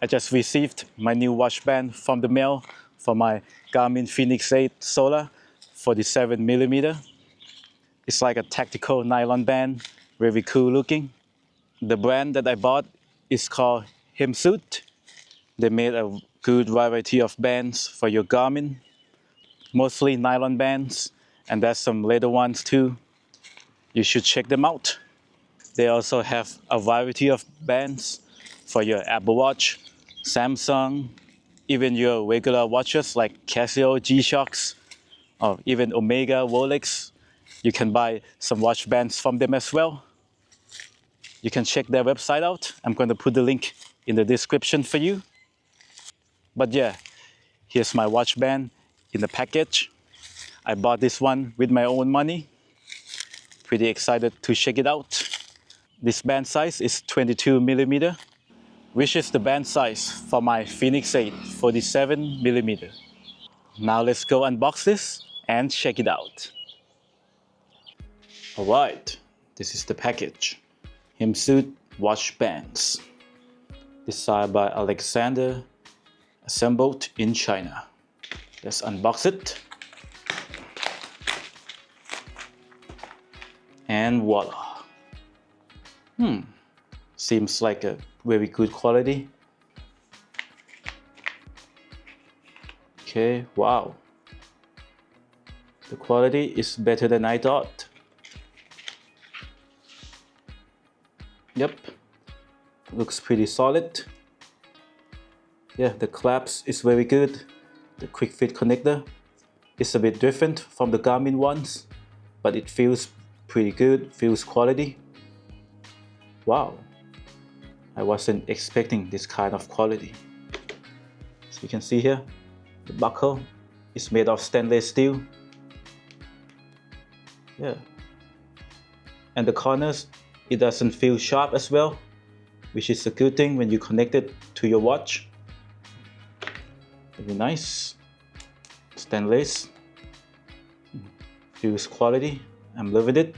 I just received my new watch band from the mail for my Garmin Fenix 8 Solar 47mm. It's like a tactical nylon band, very cool looking. The brand that I bought is called Hemsut. They made a good variety of bands for your Garmin, mostly nylon bands, and there's some leather ones too. You should check them out. They also have a variety of bands for your Apple Watch, Samsung, even your regular watches like Casio, G-Shocks, or even Omega, Rolex. You can buy some watch bands from them as well. You can check their website out. I'm going to put the link in the description for you. But yeah, here's my watch band in the package. I bought this one with my own money. Pretty excited to check it out. This band size is 22mm, which is the band size for my Fenix 8 47mm. Now let's go unbox this and check it out. Alright, this is the package. Hemsut watch bands. Designed by Alexander, assembled in China. Let's unbox it. And voila. Seems like a very good quality. Okay, wow. The quality is better than I thought. Yep, looks pretty solid. Yeah, the clasp is very good. The quick fit connector is a bit different from the Garmin ones, but it feels pretty good, feels quality. Wow, I wasn't expecting this kind of quality. So you can see here, the buckle is made of stainless steel. Yeah, and the corners, it doesn't feel sharp as well, which is a good thing when you connect it to your watch. Very nice. Stainless. Feels quality. I'm loving it.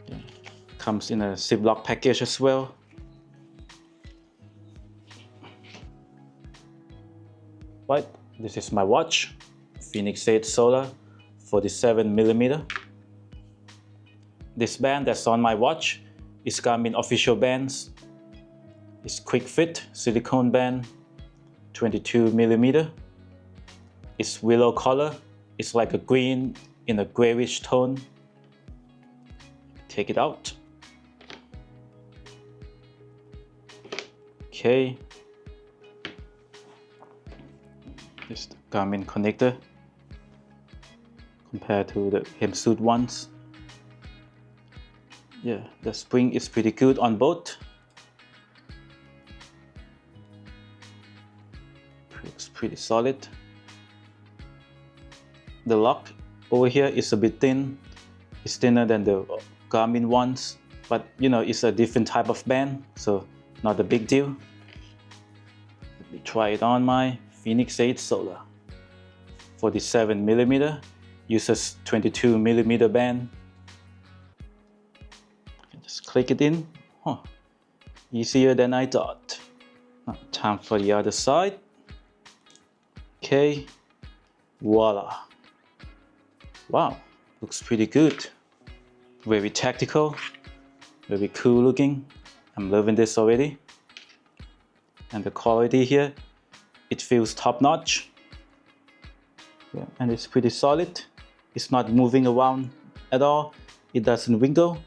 Yeah. Comes in a Ziploc package as well. Right, this is my watch. Fenix 8 Solar 47mm. This band that's on my watch is Garmin official bands. It's quick fit silicone band, 22mm. It's willow color. It's like a green in a grayish tone. Take it out. Okay. This is the Garmin connector compared to the Hemsut ones. Yeah, the spring is pretty good on both. Looks pretty solid. The lock over here is a bit thin. It's thinner than the Garmin ones, but you know, it's a different type of band, so not a big deal. Let me try it on my Fenix 8 Solar. 47mm, uses 22mm band. Just click it in. Easier than I thought. Now, time for the other side. Okay, voila. Wow, looks pretty good. Very tactical, very cool looking. I'm loving this already. And the quality here, it feels top notch. Yeah, and it's pretty solid. It's not moving around at all. It doesn't wiggle.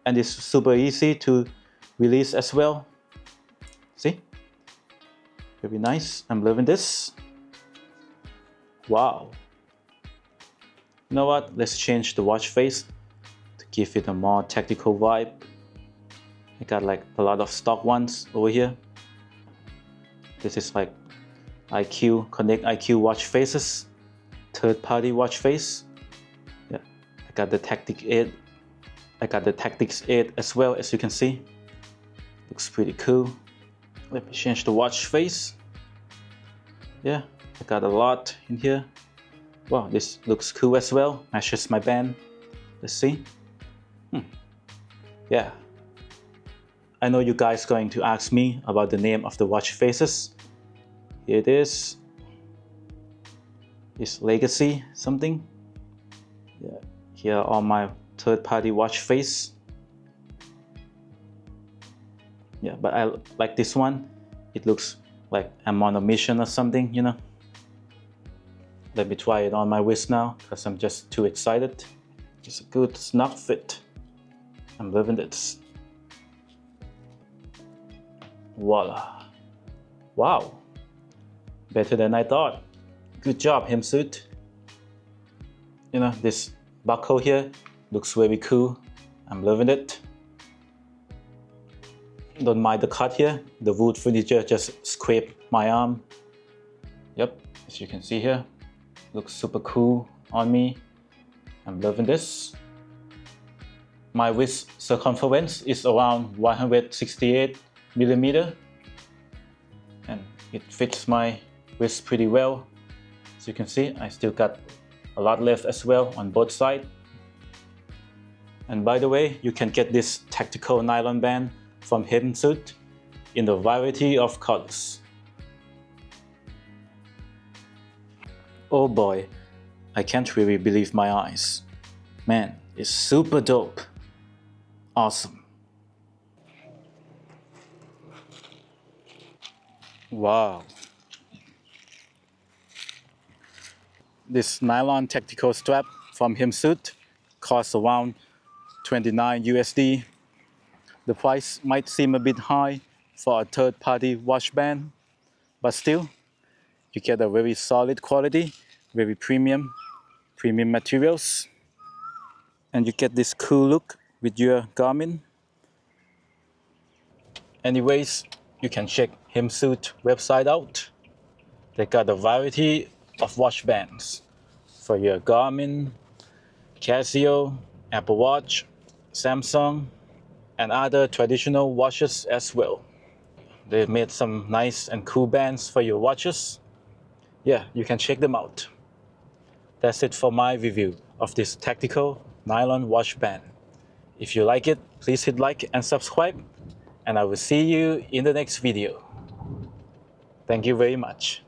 And it's super easy to release as well. See? Very nice. I'm loving this. Wow. You know what? Let's change the watch face to give it a more tactical vibe. I got like a lot of stock ones over here. This is like IQ, Connect IQ watch faces. Third-party watch face. Yeah. I got the Tactic 8. I got the Tactics 8 as well, as you can see. Looks pretty cool. Let me change the watch face. Yeah, I got a lot in here. Wow, this looks cool as well. Matches my band. Let's see. Yeah, I know you guys going to ask me about the name of the watch faces. Here it is. It's Legacy something. Yeah. Here are all my third-party watch face. Yeah, but I like this one. It looks like I'm on a mission or something, you know. Let me try it on my wrist now, because I'm just too excited. It's a good snug fit. I'm loving this. Voila. Wow. Better than I thought. Good job, Hemsut. You know, this buckle here looks very cool. I'm loving it. Don't mind the cut here. The wood furniture just scraped my arm. Yep, as you can see here, looks super cool on me. I'm loving this. My wrist circumference is around 168 millimeter, and it fits my wrist pretty well. As you can see, I still got a lot left as well on both sides. And by the way, you can get this tactical nylon band from Hemsut in a variety of colors. Oh boy, I can't really believe my eyes. Man, it's super dope. Awesome. Wow. This nylon tactical strap from Hemsut costs around 29 USD. The price might seem a bit high for a third-party watch band, but still, you get a very solid quality, very premium materials, and you get this cool look with your Garmin. Anyways, you can check Hemsut website out. They got a variety of watch bands for your Garmin, Casio, Apple Watch, Samsung, and other traditional watches as well. They made some nice and cool bands for your watches. Yeah, you can check them out. That's it for my review of this tactical nylon watch band. If you like it, please hit like and subscribe, and I will see you in the next video. Thank you very much.